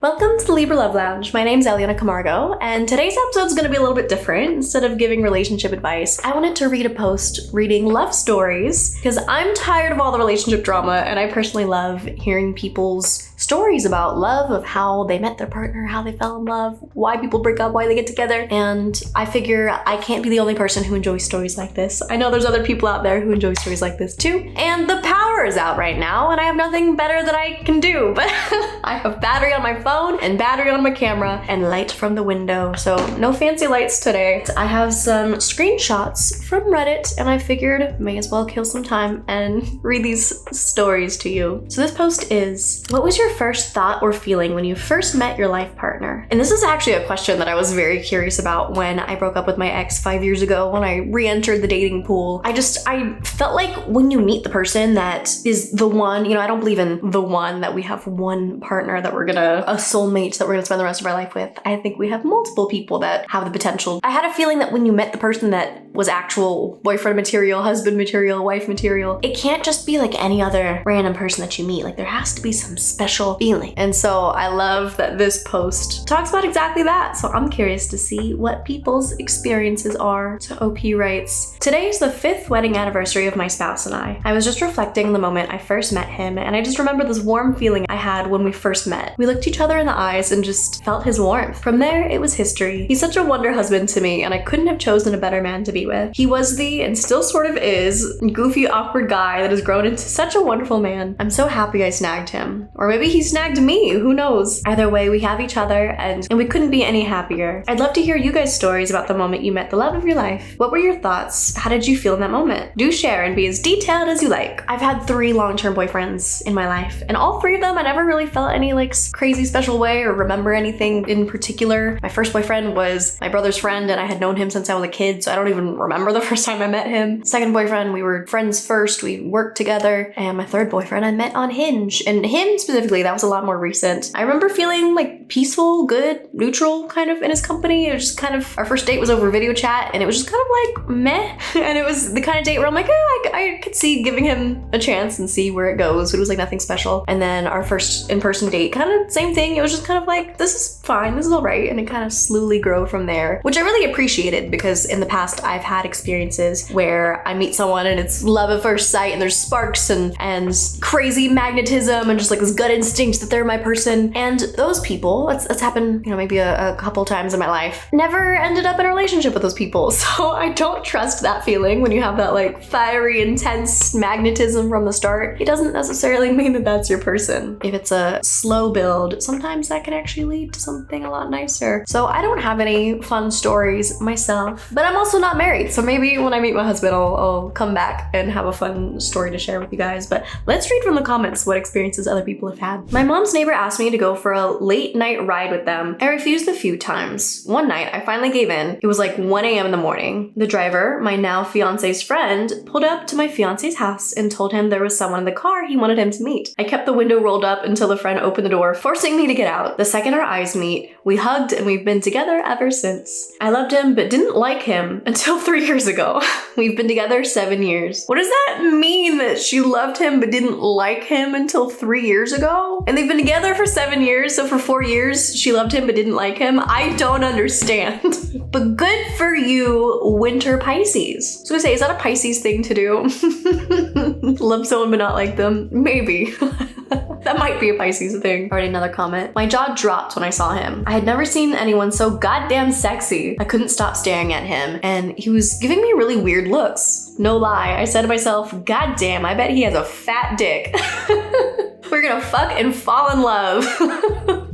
Welcome to the Libra Love Lounge. My name's Eliana Camargo, and today's episode is going to be a little bit different. Instead of giving relationship advice, I wanted to read a post reading love stories because I'm tired of all the relationship drama, and I personally love hearing people's stories about love, of how they met their partner, how they fell in love, why people break up, why they get together. And I figure I can't be the only person who enjoys stories like this. I know there's other people out there who enjoy stories like this too. And the power is out right now, and I have nothing better that I can do, but I have battery on my phone and battery on my camera and light from the window. So no fancy lights today. I have some screenshots from Reddit, and I figured may as well kill some time and read these stories to you. So this post is, what was your first thought or feeling when you first met your life partner? And this is actually a question that I was very curious about when I broke up with my ex 5 years ago, when I re-entered the dating pool. I felt like when you meet the person that is the one, I don't believe in the one, that we have one partner that a soulmate that we're gonna spend the rest of our life with. I think we have multiple people that have the potential. I had a feeling that when you met the person that was actual boyfriend material, husband material, wife material, it can't just be like any other random person that you meet. Like, there has to be some special feeling. And so I love that this post talks about exactly that. So I'm curious to see what people's experiences are. So OP writes, today is the 5th wedding anniversary of my spouse and I. I was just reflecting the moment I first met him, and I just remember this warm feeling I had when we first met. We looked each other in the eyes and just felt his warmth. From there, it was history. He's such a wonder husband to me, and I couldn't have chosen a better man to be with. He was and still sort of is, goofy, awkward guy that has grown into such a wonderful man. I'm so happy I snagged him. Or maybe he snagged me, who knows? Either way, we have each other, and we couldn't be any happier. I'd love to hear you guys' stories about the moment you met the love of your life. What were your thoughts? How did you feel in that moment? Do share and be as detailed as you like. I've had 3 long-term boyfriends in my life, and all 3 of them I never really felt any crazy special way or remember anything in particular. My first boyfriend was my brother's friend, and I had known him since I was a kid, so I don't even remember the first time I met him. Second boyfriend, we were friends first, we worked together, and my third boyfriend I met on Hinge. And him specifically, that was a lot more recent. I remember feeling peaceful, good, neutral kind of in his company. It was just kind of, our first date was over video chat, and it was just kind of meh. And it was the kind of date where I'm I could see giving him a chance and see where it goes. It was nothing special. And then our first in-person date, kind of same thing. It was just kind of this is fine, this is all right. And it kind of slowly grew from there, which I really appreciated, because in the past I've had experiences where I meet someone and it's love at first sight, and there's sparks and crazy magnetism and just this gut instinct that they're my person. And those people, that's happened, maybe a couple times in my life, never ended up in a relationship with those people. So I don't trust that feeling when you have that fiery, intense magnetism from the start. It doesn't necessarily mean that that's your person. If it's a slow build, sometimes that can actually lead to something a lot nicer. So I don't have any fun stories myself, but I'm also not married. So maybe when I meet my husband, I'll come back and have a fun story to share with you guys. But let's read from the comments what experiences other people have had. My mom's neighbor asked me to go for a late night ride with them. I refused a few times. One night, I finally gave in. It was 1 a.m. in the morning. The driver, my now fiance's friend, pulled up to my fiance's house and told him there was someone in the car he wanted him to meet. I kept the window rolled up until the friend opened the door, forcing me to get out. The second our eyes meet, we hugged, and we've been together ever since. I loved him but didn't like him until 3 years ago. We've been together 7 years. What does that mean, that she loved him but didn't like him until 3 years ago? And they've been together for 7 years, so for 4 years she loved him but didn't like him? I don't understand. But good for you, winter Pisces. So I say, is that a Pisces thing to do? Love someone but not like them? Maybe. That might be a Pisces thing. Alright, another comment. My jaw dropped when I saw him. I had never seen anyone so goddamn sexy. I couldn't stop staring at him, and he was giving me really weird looks. No lie, I said to myself, God damn, I bet he has a fat dick. We're gonna fuck and fall in love.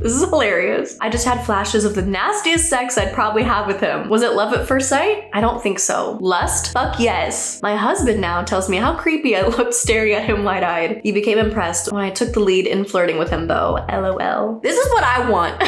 This is hilarious. I just had flashes of the nastiest sex I'd probably have with him. Was it love at first sight? I don't think so. Lust? Fuck yes. My husband now tells me how creepy I looked staring at him wide-eyed. He became impressed when I took the lead in flirting with him though. LOL. This is what I want.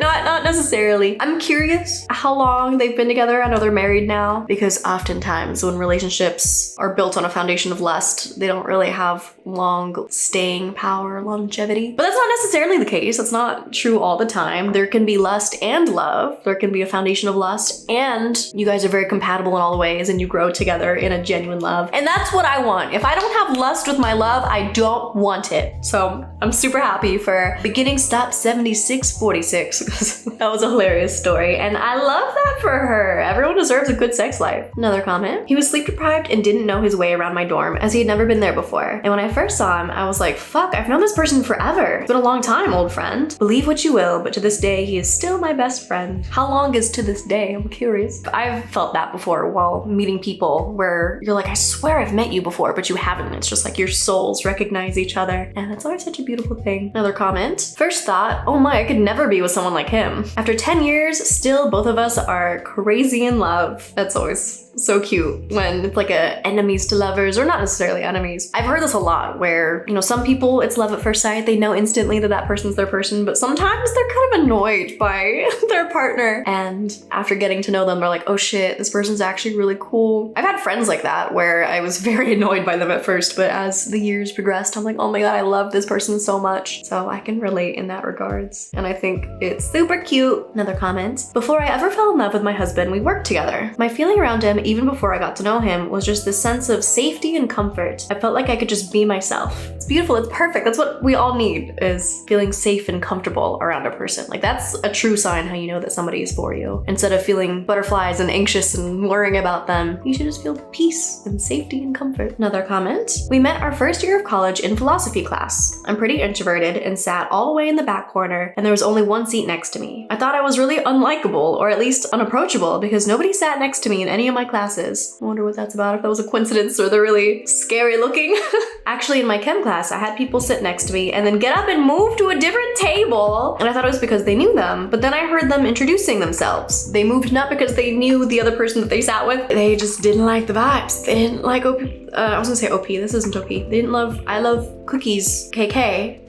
Not necessarily. I'm curious how long they've been together. I know they're married now, because oftentimes when relationships are built on a foundation of lust, they don't really have long staying power, longevity. But that's not necessarily the case. That's not true all the time. There can be lust and love. There can be a foundation of lust, and you guys are very compatible in all the ways, and you grow together in a genuine love. And that's what I want. If I don't have lust with my love, I don't want it. So I'm super happy for beginning stop 7646, because that was a hilarious story, and I love that for her. Everyone deserves a good sex life. Another comment. He was sleep deprived and didn't know his way around my dorm, as he had never been there before. And when I first saw him, I was like, fuck, I've known this person forever. It's been a long time, old friend. Believe what you will, but to this day, he is still my best friend. How long is to this day? I'm curious. I've felt that before while meeting people, where you're like, I swear I've met you before, but you haven't. It's just like your souls recognize each other, and that's always such a beautiful thing. Another comment. First thought, oh my, I could never be with someone like him. After 10 years, still both of us are crazy in love. That's always so cute when it's like a enemies to lovers, or not necessarily enemies. I've heard this a lot where, you know, some people it's love at first sight. They know instantly that that person's their person, but sometimes they're kind of annoyed by their partner. And after getting to know them, they're like, oh shit, this person's actually really cool. I've had friends like that where I was very annoyed by them at first, but as the years progressed, I'm like, oh my god, I love this person so much. So I can relate in that regards. And I think it's super cute. Another comment. Before I ever fell in love with my husband, we worked together. My feeling around him, even before I got to know him, was just this sense of safety and comfort. I felt like I could just be myself. It's beautiful, it's perfect. That's what we all need, is feeling safe and comfortable around a person. Like that's a true sign how you know that somebody is for you. Instead of feeling butterflies and anxious and worrying about them, you should just feel peace and safety and comfort. Another comment. We met our first year of college in philosophy class. I'm pretty introverted and sat all the way in the back corner, and there was only one seat next to me. I thought I was really unlikable, or at least unapproachable, because nobody sat next to me in any of my classes. I wonder what that's about, if that was a coincidence or they're really scary looking. Actually, in my chem class, I had people sit next to me and then get up and move to a different table. And I thought it was because they knew them, but then I heard them introducing themselves. They moved not because they knew the other person that they sat with. They just didn't like the vibes. They didn't like OP. I was gonna say OP, this isn't OP. They didn't love I love cookies, KK.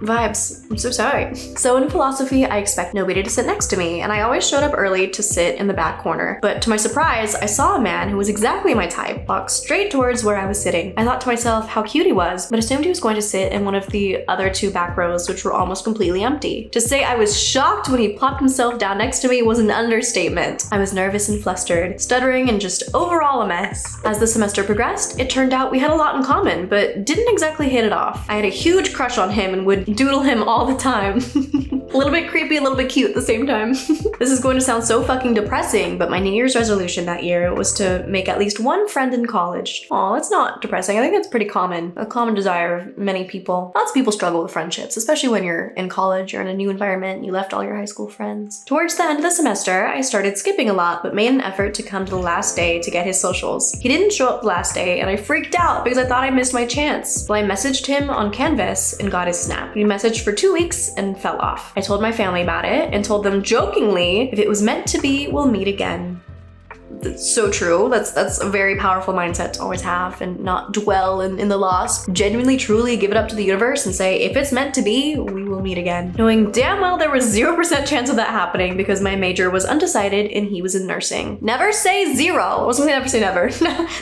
Vibes. I'm so sorry. So in philosophy, I expect nobody to sit next to me, and I always showed up early to sit in the back corner. But to my surprise, I saw a man who was exactly my type walk straight towards where I was sitting. I thought to myself how cute he was, but assumed he was going to sit in one of the other two back rows, which were almost completely empty. To say I was shocked when he plopped himself down next to me was an understatement. I was nervous and flustered, stuttering, and just overall a mess. As the semester progressed, it turned out we had a lot in common, but didn't exactly hit it off. I had a huge crush on him and would doodle him all the time. A little bit creepy, a little bit cute at the same time. This is going to sound so fucking depressing, but my New Year's resolution that year was to make at least one friend in college. Aw, that's not depressing. I think that's pretty common. A common desire of many people. Lots of people struggle with friendships, especially when you're in college, you're in a new environment, you left all your high school friends. Towards the end of the semester, I started skipping a lot, but made an effort to come to the last day to get his socials. He didn't show up the last day, and I freaked out because I thought I missed my chance. Well, I messaged him on Canvas and got his snap. He messaged for 2 weeks and fell off. I told my family about it and told them jokingly, if it was meant to be, we'll meet again. That's so true. That's a very powerful mindset to always have, and not dwell in the loss. Genuinely, truly give it up to the universe and say, if it's meant to be, we will meet again. Knowing damn well there was 0% chance of that happening because my major was undecided and he was in nursing. Never say zero. I wasn't gonna never say never.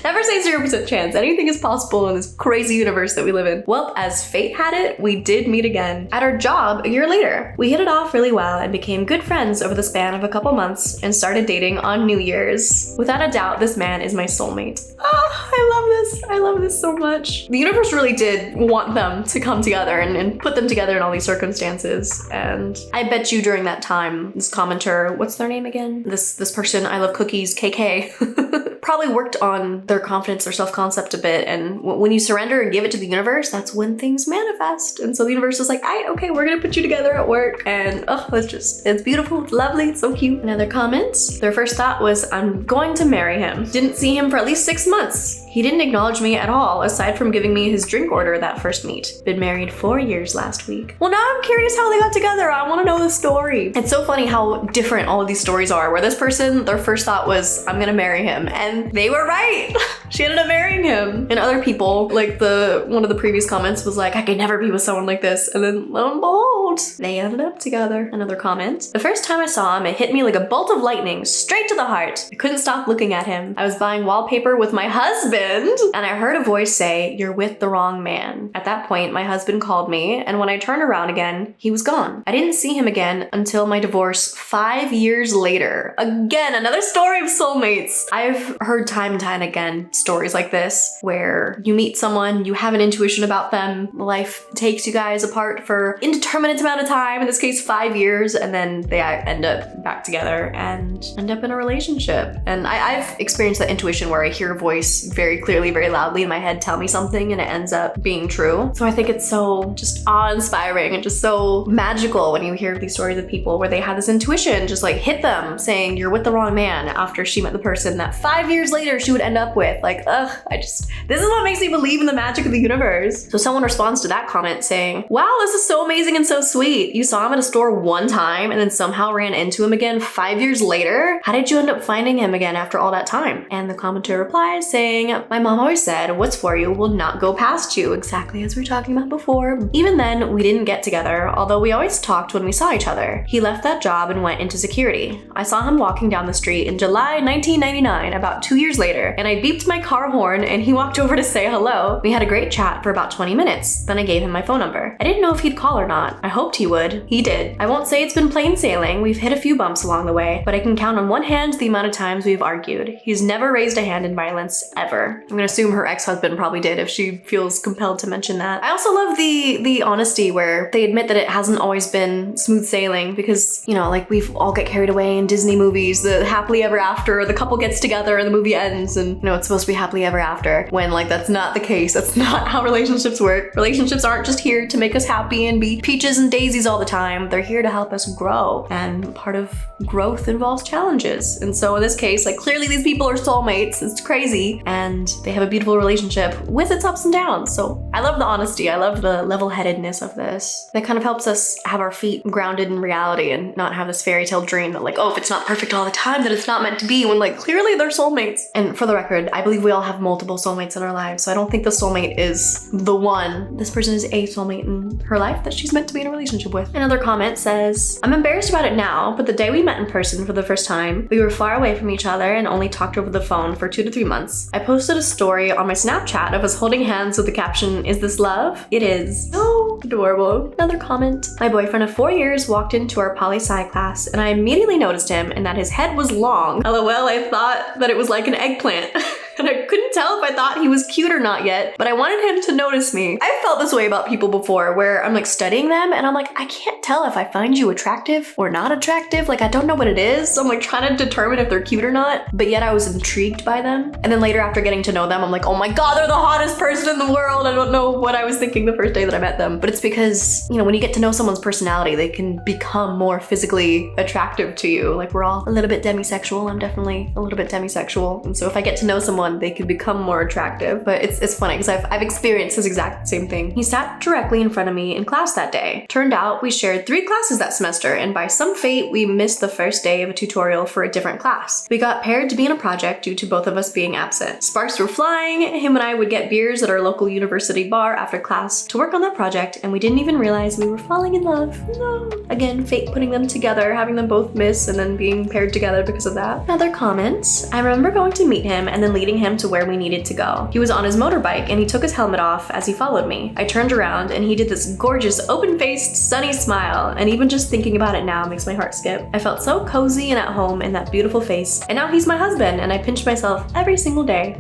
Never say 0% chance. Anything is possible in this crazy universe that we live in. Well, as fate had it, we did meet again. At our job a year later. We hit it off really well and became good friends over the span of a couple months and started dating on New Year's. Without a doubt, this man is my soulmate. Oh, I love this. I love this so much. The universe really did want them to come together and put them together in all these circumstances. And I bet you during that time, this commenter, what's their name again? This person, I love cookies, KK, probably worked on their confidence, their self-concept a bit. And when you surrender and give it to the universe, that's when things manifest. And so the universe is like, okay, we're gonna put you together at work. And oh, it's beautiful, it's lovely, it's so cute. Another comment, their first thought was, I'm going to marry him. Didn't see him for at least 6 months. He didn't acknowledge me at all, aside from giving me his drink order that first meet. Been married 4 years last week. Well, now I'm curious how they got together. I want to know the story. It's so funny how different all of these stories are, where this person, their first thought was, I'm gonna marry him. And they were right. She ended up marrying him. And other people, like one of the previous comments was like, I could never be with someone like this. And then lo and behold, out. They ended up together. Another comment. The first time I saw him, it hit me like a bolt of lightning, straight to the heart. I couldn't stop looking at him. I was buying wallpaper with my husband, and I heard a voice say, "You're with the wrong man." At that point, my husband called me, and when I turned around again, he was gone. I didn't see him again until my divorce 5 years later. Again, another story of soulmates. I've heard time and time again stories like this, where you meet someone, you have an intuition about them, life takes you guys apart for indeterminate amount of time, in this case 5 years, and then they end up back together and end up in a relationship. And I've experienced that intuition where I hear a voice very clearly, very loudly in my head tell me something and it ends up being true. So I think it's so just awe-inspiring and just so magical when you hear these stories of people where they had this intuition just like hit them saying you're with the wrong man after she met the person that 5 years later she would end up with. Like, ugh, this is what makes me believe in the magic of the universe. So someone responds to that comment saying, "Wow, this is so amazing and so sweet. You saw him at a store one time and then somehow ran into him again 5 years later? How did you end up finding him again after all that time?" And the commenter replies saying, "My mom always said, what's for you will not go past you," exactly as we were talking about before. Even then, we didn't get together, although we always talked when we saw each other. He left that job and went into security. I saw him walking down the street in July 1999, about 2 years later, and I beeped my car horn and he walked over to say hello. We had a great chat for about 20 minutes. Then I gave him my phone number. I didn't know if he'd call or not. I hoped he would. He did. I won't say it's been plain sailing. We've hit a few bumps along the way, but I can count on one hand the amount of times we've argued. He's never raised a hand in violence, ever. I'm gonna assume her ex-husband probably did if she feels compelled to mention that. I also love the honesty where they admit that it hasn't always been smooth sailing because, you know, like we've all get carried away in Disney movies, the happily ever after, the couple gets together and the movie ends and, you know, it's supposed to be happily ever after, when like that's not the case. That's not how relationships work. Relationships aren't just here to make us happy and be peaches and daisies all the time. They're here to help us grow, and part of growth involves challenges. And so in this case, like clearly these people are soulmates. It's crazy, and they have a beautiful relationship with its ups and downs. So I love the honesty. I love the level-headedness of this. That kind of helps us have our feet grounded in reality and not have this fairy tale dream that like, oh, if it's not perfect all the time, then it's not meant to be, when like clearly they're soulmates. And for the record, I believe we all have multiple soulmates in our lives. So I don't think the soulmate is the one. This person is a soulmate in her life that she's meant to be in a relationship with. Another comment says, "I'm embarrassed about it now, but the day we met in person for the first time, we were far away from each other and only talked over the phone for 2 to 3 months. I posted a story on my Snapchat of us holding hands with the caption, 'Is this love?' It is." Oh, adorable. Another comment. "My boyfriend of 4 years walked into our poli-sci class and I immediately noticed him and that his head was long. LOL, I thought that it was like an eggplant." And I couldn't tell if I thought he was cute or not yet, but I wanted him to notice me. I've felt this way about people before, where I'm like studying them and I'm like, I can't tell if I find you attractive or not attractive. Like I don't know what it is. So I'm like trying to determine if they're cute or not, but yet I was intrigued by them. And then later after getting to know them, I'm like, oh my God, they're the hottest person in the world. I don't know what I was thinking the first day that I met them. But it's because, you know, when you get to know someone's personality, they can become more physically attractive to you. Like we're all a little bit demisexual. I'm definitely a little bit demisexual. And so if I get to know someone, they can become more attractive. But it's funny because I've experienced this exact same thing. He sat directly in front of me in class that day. Turned out we shared 3 classes that semester, and by some fate, we missed the first day of a tutorial for a different class. We got paired to be in a project due to both of us being absent. Sparks were flying. Him and I would get beers at our local university bar after class to work on that project, and we didn't even realize we were falling in love. No. Again, fate putting them together, having them both miss, and then being paired together because of that. Another comment. I remember going to meet him and then leading him to where we needed to go. He was on his motorbike and he took his helmet off as he followed me. I turned around and he did this gorgeous open-faced sunny smile, and even just thinking about it now makes my heart skip. I felt so cozy and at home in that beautiful face, and now he's my husband and I pinch myself every single day.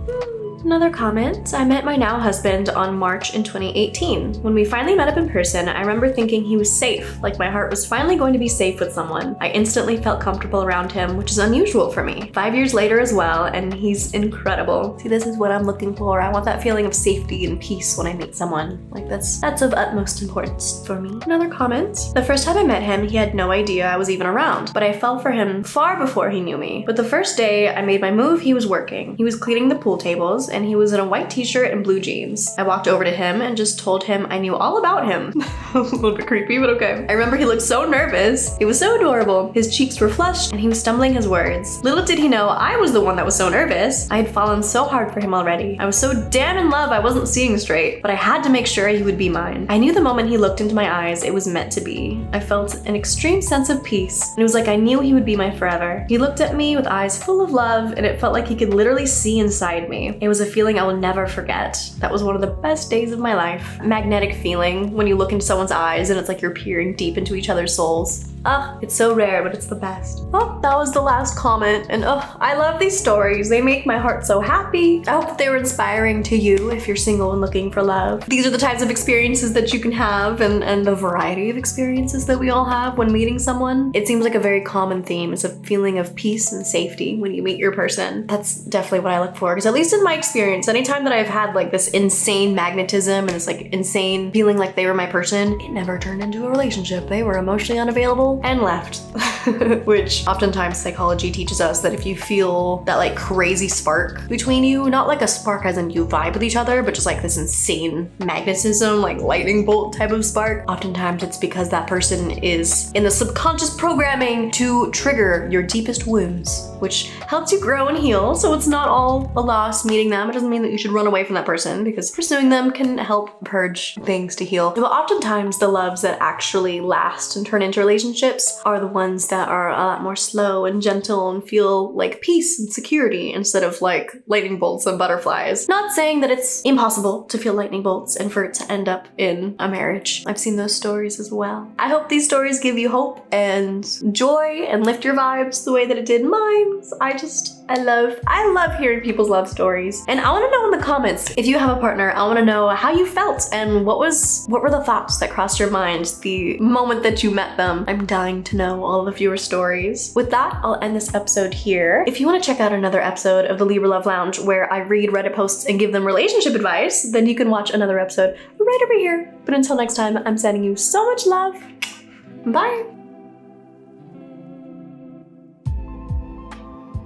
Another comment. I met my now husband on March in 2018. When we finally met up in person, I remember thinking he was safe, like my heart was finally going to be safe with someone. I instantly felt comfortable around him, which is unusual for me. 5 years later as well, and he's incredible. See, this is what I'm looking for. I want that feeling of safety and peace when I meet someone. Like that's of utmost importance for me. Another comment. The first time I met him, he had no idea I was even around, but I fell for him far before he knew me. But the first day I made my move, he was working. He was cleaning the pool tables, and he was in a white t-shirt and blue jeans. I walked over to him and just told him I knew all about him. A little bit creepy, but okay. I remember he looked so nervous. He was so adorable. His cheeks were flushed and he was stumbling his words. Little did he know I was the one that was so nervous. I had fallen so hard for him already. I was so damn in love I wasn't seeing straight, but I had to make sure he would be mine. I knew the moment he looked into my eyes, it was meant to be. I felt an extreme sense of peace, and it was like I knew he would be my forever. He looked at me with eyes full of love, and it felt like he could literally see inside me. It was a feeling I will never forget. That was one of the best days of my life. Magnetic feeling when you look into someone's eyes and it's like you're peering deep into each other's souls. It's so rare, but it's the best. Oh, that was the last comment, and I love these stories. They make my heart so happy. I hope they were inspiring to you if you're single and looking for love. These are the types of experiences that you can have, and the variety of experiences that we all have when meeting someone. It seems like a very common theme. It's a feeling of peace and safety when you meet your person. That's definitely what I look for, because at least in my experience, anytime that I've had like this insane magnetism and this like insane feeling like they were my person, it never turned into a relationship. They were emotionally unavailable and left. Which oftentimes psychology teaches us that if you feel that like crazy spark between you, not like a spark as in you vibe with each other, but just like this insane magnetism, like lightning bolt type of spark, oftentimes it's because that person is in the subconscious programming to trigger your deepest wounds, which helps you grow and heal. So it's not all a loss meeting them. It doesn't mean that you should run away from that person, because pursuing them can help purge things to heal. But oftentimes the loves that actually last and turn into relationships are the ones that are a lot more slow and gentle and feel like peace and security instead of like lightning bolts and butterflies. Not saying that it's impossible to feel lightning bolts and for it to end up in a marriage. I've seen those stories as well. I hope these stories give you hope and joy and lift your vibes the way that it did mine. I love hearing people's love stories. And I want to know in the comments, if you have a partner, I want to know how you felt and what were the thoughts that crossed your mind the moment that you met them. I'm dying to know all of your stories. With that, I'll end this episode here. If you want to check out another episode of the Libra Love Lounge where I read Reddit posts and give them relationship advice, then you can watch another episode right over here. But until next time, I'm sending you so much love. Bye.